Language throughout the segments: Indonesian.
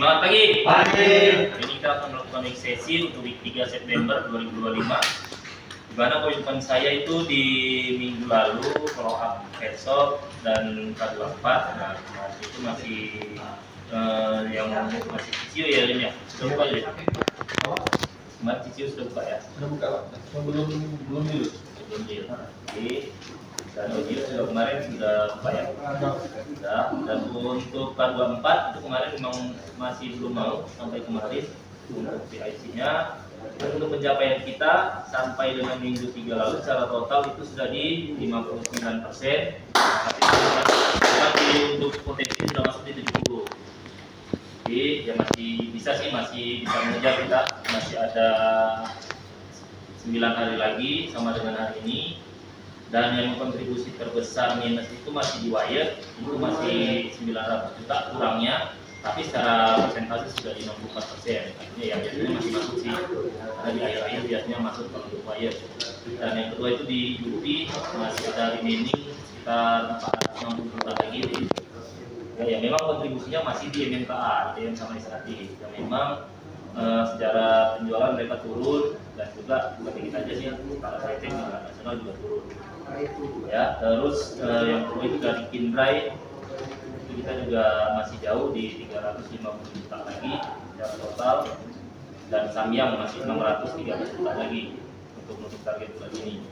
semangat pagi. Pagi. Hari ini kita akan melakukan week sesi untuk week 3 September 2025. Di mana kehidupan saya itu di minggu lalu follow up besok dan K24. Nah, itu masih yang masih cicil ya ini ya. Sudah buka ya? Kemarin cicil sudah buka ya? Sudah buka, Pak. Belum dulu. Belum deal. Oke. Dan deal sudah kemarin sudah bayar. Sudah. Dan untuk K24 itu kemarin memang masih belum mau sampai kemarin untuk PIC-nya. Dan untuk pencapaian kita sampai dengan minggu 3 lalu secara total itu sudah di 59%. Tapi untuk potensi sudah masuk di 70. Jadi ya masih bisa sih, masih bisa mengejar kita. Masih ada 9 hari lagi sama dengan hari ini. Dan yang kontribusi terbesar minus itu masih di wire, itu masih 900 juta kurangnya, tapi secara persentase sudah di 64%. Artinya ya biasanya masih masuk sih, karena di akhir-akhir biasanya masuk kalau untuk wire. Dan yang kedua itu di UP masih ada remaining sekitar 460 juta lagi. Ya memang kontribusinya masih di MMKA, DM sama SAD. Yang memang secara penjualan mereka turun dan juga bukan kita aja sih, kalau saya cek juga nasional juga turun. Ya, terus yang kedua itu dari Kindrai itu kita juga masih jauh di 350 juta lagi secara total, dan Samyang masih 613 juta lagi untuk menutup target bulan ini.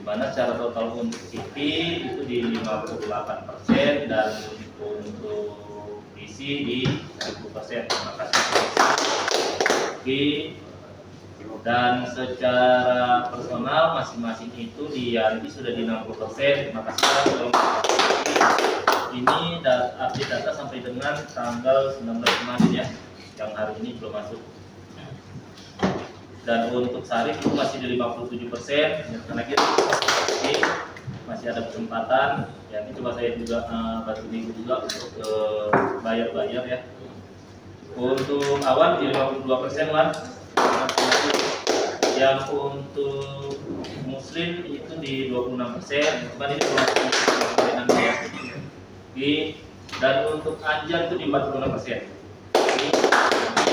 Dimana secara total untuk City itu di 58% dan untuk DC di 10%. Terima kasih. Dan secara personal masing-masing itu di Yanti sudah di 60%. Terima kasih. Ini update data sampai dengan tanggal 19 kemarin ya, yang hari ini belum masuk. Dan untuk Sarif itu masih di 57%. Karena kita masih ada kesempatan. Ya, ini coba saya juga bantu minggu juga untuk bayar-bayar ya. Untuk awan di 52% Wan. Yang untuk muslim itu di 26%. Cuman ini belum ya. Dan untuk anjar itu di 46%. Ini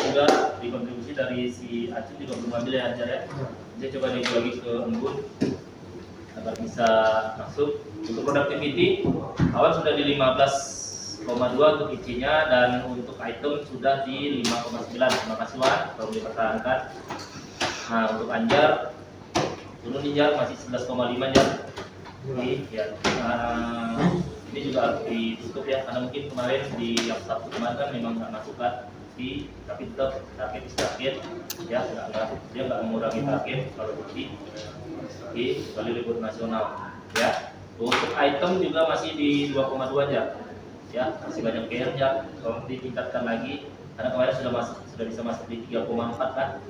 juga dikontribusi dari si Acun juga belum ambil ya anjar ya. Saya coba dibagi ke embun agar bisa masuk. Untuk productivity awal sudah di 15,2 untuk IC-nya, dan untuk item sudah di 5,9. Terima kasih Wan, kalau dipertahankan. Nah, untuk anjar turun Jar masih 11,5 Jar. Ya, ini juga harus ditutup ya, karena mungkin kemarin di yang Sabtu kemarin kan memang nggak masuk kan, tapi tetap target target ya, dia nggak mengurangi target kalau bukti. Kali libur nasional ya. Untuk item juga masih di 2,2 Jar. Ya, masih banyak PR Jar, kalau ditingkatkan lagi karena kemarin sudah bisa masuk di 3,4 kan.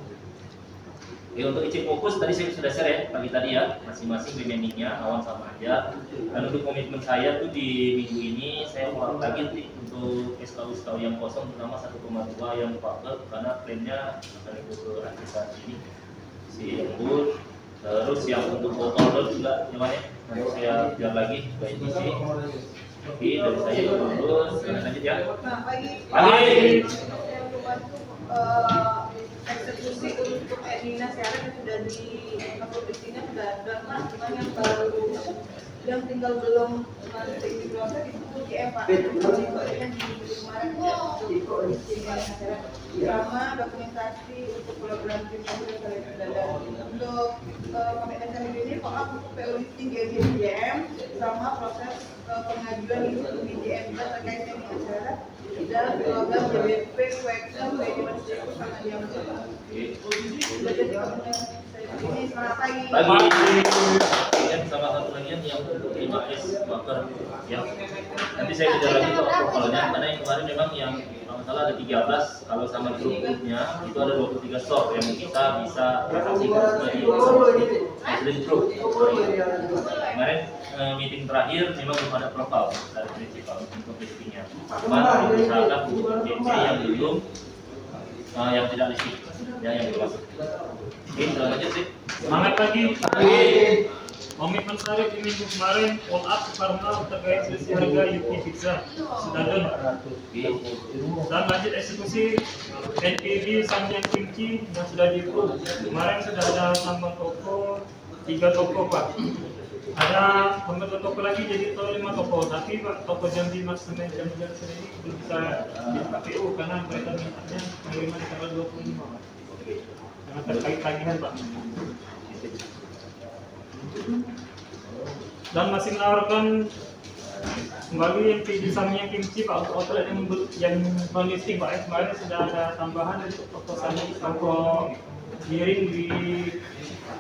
Oke, untuk IC fokus tadi saya sudah share ya pagi tadi ya, masing-masing remainingnya awan sama aja. Dan untuk komitmen saya tuh di minggu ini saya ulang lagi nih untuk SKU yang kosong, terutama 1,2 yang pakai, karena plannya akan ikut ke aktivitas ini si embun. Terus yang untuk botol juga gimana? Nanti saya biar lagi baik ini sih. Oke, dari saya lulus, lanjut ya. Nah, Pagi. Eksekusi untuk Edina Syarif yang sudah di produksinya sudah ada, Mas. Cuman yang baru yang tinggal belum masuk di proses itu GM Pak. Yang di kemarin sama dokumentasi untuk program tim yang sudah ada. Untuk komitmen kami ini soal untuk PO listing GM sama proses pengajuan itu BJM juga terkait dengan acara dan program JBP, Kuekam, Medimasiko sama yang ini selamat pagi. Yang sama satu lagi yang untuk 5S Baker ya. Nanti saya kejar lagi kok profilnya, karena yang kemarin memang yang kalau salah ada 13, kalau sama grupnya itu ada 23 store yang kita bisa transaksikan sebagai muslim group. Kemarin meeting terakhir memang belum ada profil dari prinsipal untuk listingnya. Cuma misalkan untuk JC yang belum yang tidak listing ya, yang belum masuk. Oke, lanjut sih. Semangat pagi. Komitmen Sarip di minggu kemarin all up karena terkait selisih harga Yuki Pizza sudah done. Dan lanjut eksekusi NPB Samyang Kimchi yang sudah di-approve. Kemarin sudah ada tambah toko 3 toko Pak. Ada pembentuk toko lagi jadi total 5 toko, tapi Pak toko Jambi Mas Semen jam ini belum bisa di KPU karena mereka mintanya pengiriman tanggal 25 Pak. Karena terkait tagihan Pak. Dan masih menawarkan kembali yang di Samyang Kimchi Pak untuk outlet yang non-listing Pak. Kemarin sudah ada tambahan untuk toko miring di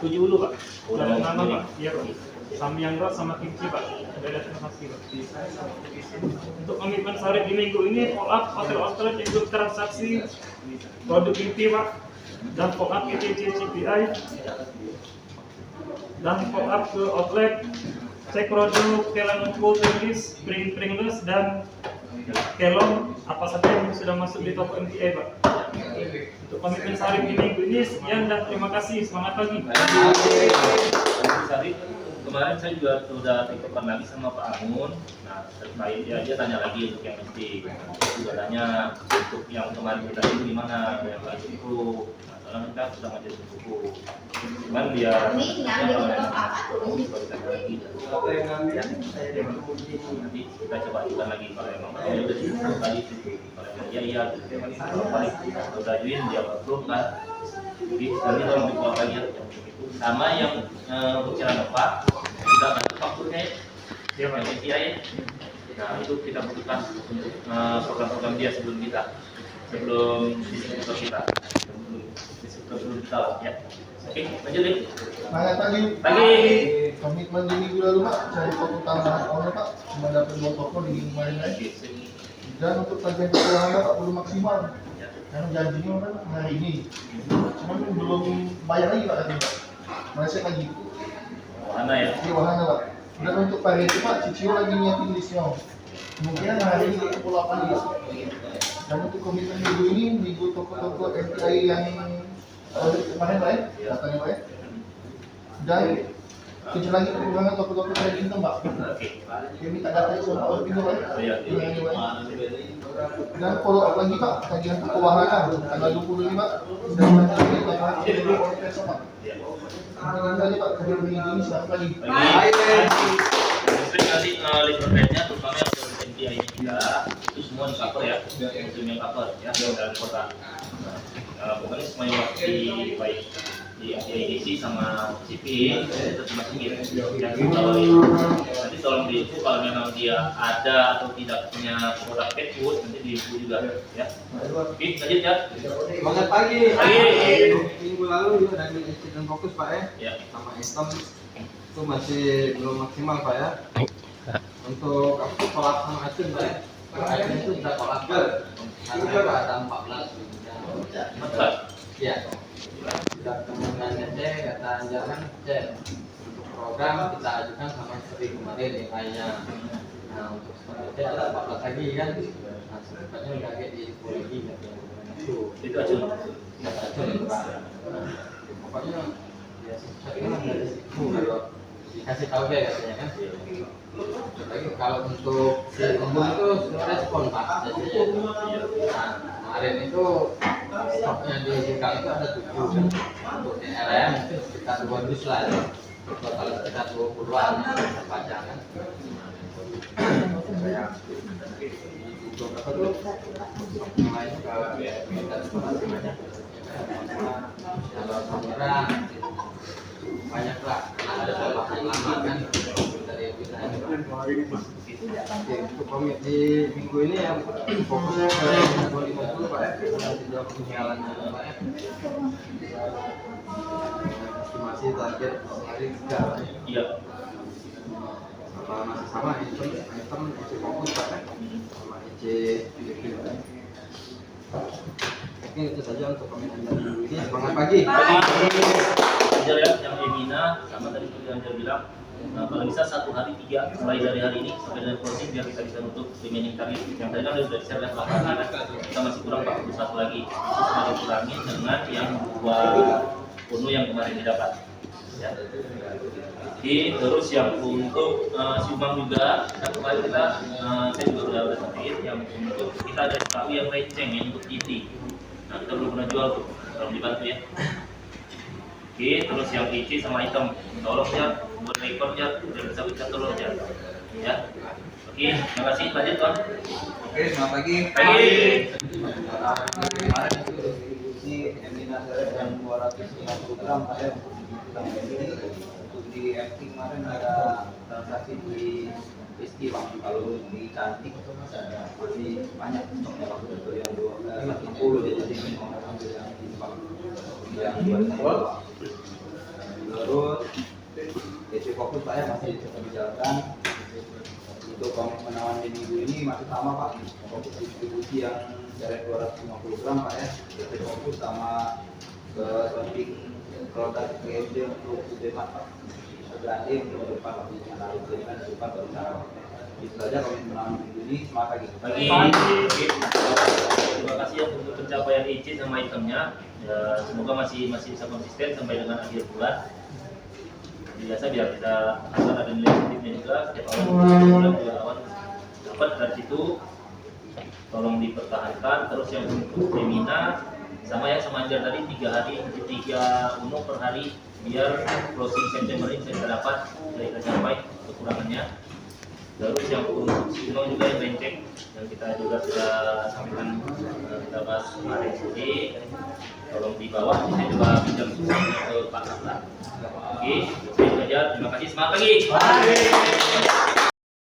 7 Ulu Pak. Sudah ada nama Pak. Iya Pak. Samyang Road sama Kimchi Pak. Sudah ada terima kasih Pak. Untuk komitmen Sarip di minggu ini follow up outlet yang transaksi produk inti Pak. Dan follow up CPI. Dan follow up ke outlet cek produk kelon full English, Pringles dan kelon apa saja yang sudah masuk di toko MTA Pak. Untuk komitmen Sarip di minggu ini sekian dan terima kasih, semangat pagi. Sarip, kemarin saya juga sudah telepon lagi sama Pak Amun. Nah, terkait dia tanya lagi untuk yang mesti. Juga tanya untuk yang kemarin kita itu gimana, yang lagi itu. Nah, kita sudah ngajar buku. Cuman dia nanti kita coba juga lagi kalau emang dia udah dibuka tadi kalau emang iya kalau paling udah join dia approve kan. Jadi nanti tolong dibuat lagi ya. Sama yang bicara Pak sudah masuk fakturnya dia yang ya. Nah itu kita butuhkan untuk program-program dia sebelum distributor kita ya. Oke, lanjut deh. Semangat pagi. Komitmen di minggu lalu Pak, cari toko tambahan owner Pak, cuma dapat 2 toko di minggu kemarin lagi. Dan untuk tagihan keuangan Pak belum maksimal. Karena janjinya kan hari ini. Cuman belum bayar lagi Pak katanya Pak. Masih lagi. Wahana ya. Di wahana Pak. Dan untuk pagi itu Pak, Cicio lagi nyiapin listnya. Kemungkinan hari ini kita pulau apa nih Pak. Dan untuk komitmen minggu ini, minggu toko-toko MPI yang kemarin Pak ya, katanya Pak ya. Dan kecil lagi perkembangan toko-toko saya di Intan Pak. Dia minta datanya sama Pak Orpino Pak ya. Dan follow up lagi Pak, tagihan keuangan tanggal 25 dan nanti tambahan oleh Peso Pak. Mungkin saja Pak, kemudian minggu ini siapa lagi? Mungkin nanti list ordernya terutama yang MPI ini juga itu semua di cover ya, untuk yang cover ya dalam kota. Pokoknya semua yang di baik di ADC sama CP itu dimasukin. Yang nanti tolong diinfo kalau memang dia ada atau tidak punya produk pet food nanti diinfo juga ya. Oke, lanjut ya. Semangat pagi. Minggu lalu juga ada insiden fokus Pak ya. Sama sistem itu masih belum maksimal Pak ya. Untuk kolak sama acun Pak ya. Acun itu sudah kolak karena ada 14. Iya. Sudah kemungkinan C, kata jangan C. Untuk program kita ajukan sama seperti kemarin yang lainnya. Nah untuk seperti C ada 14 lagi kan. Nah sebenarnya udah kayak di lagi Itu acun. Acun Pak. Pokoknya ya sebenarnya dari situ kalau dikasih tahu ya katanya kan. Lagi kalau untuk si embun itu sebenarnya respon Pak. Nah kemarin itu stoknya di Jika itu ada 7 kan. Untuk DLM itu sekitar 2 dus lah ya. Total sekitar 20-an perpanjangan. Berapa dulu? Yang lain kita informasi banyak. Kalau kamera banyak lah. Ada beberapa yang lama kan dari kita. Untuk komit di minggu ini yang fokusnya ke 250 Pak ya. Nanti jawab penyiarannya Pak ya. Estimasi target hari 3 Iya. masih sama item IC fokus Pak ya. Sama IC DP Pak ya. Oke itu saja untuk komitmen dari minggu ini. Semangat pagi. Ajar ya, yang Emina sama tadi yang Ajar bilang. Nah, kalau bisa 1 hari 3 mulai dari hari ini sampai dengan closing biar kita bisa nutup remaining target. Yang tadi kan sudah di-share dan lapangan kita masih kurang 41 lagi. Itu semua dikurangin dengan yang 2 penuh yang kemarin didapat. Ya. Oke, terus yang untuk si Umang juga, nah, kemarin kita saya juga udah sampaikan yang untuk kita ada tahu yang renceng yang untuk IT. Nah, kita belum pernah jual tuh, tolong dibantu ya. Oke, terus yang IC sama item, tolong ya buat rekod ya, udah bisa kita tolong ya. Ya. Oke, terima kasih. Lanjut Tuan. Oke, selamat pagi. Pagi. Kemarin itu distribusi Emina Seret dan 250 gram saya untuk di FT kemarin ada transaksi di Rizky Bang. Kalau di Cantik masih banyak stoknya waktu itu yang 10 jadi mau ambil yang di Bang yang 2 terus DC fokus saya masih tetap dijalankan. Untuk komitmen awal di minggu ini masih sama Pak, fokus distribusi yang dari 250 gram Pak ya, jadi fokus sama ke swaping produk GMD untuk UDMAT Pak, berarti untuk depan Pak, karena itu kan depan baru cara itu saja komitmen awal minggu ini. Semangat pagi. Pagi. Terima kasih ya untuk pencapaian IC sama itemnya. Ya, semoga masih bisa konsisten sampai dengan akhir bulan. Biasa biar kita akan ada nilai positifnya juga setiap awal bulan awal dapat dari situ, tolong dipertahankan. Terus yang untuk Femina sama ya sama Anjar tadi 3 hari 3 unuk per hari biar closing September ini bisa dapat kita capai kekurangannya. Terus yang untuk Sino juga yang renceng yang kita juga sudah sampaikan kita bahas kemarin ini, tolong di bawah saya juga pinjam susahnya ke Pak Kaplan. Oke, saya saja. Terima kasih. Semangat pagi.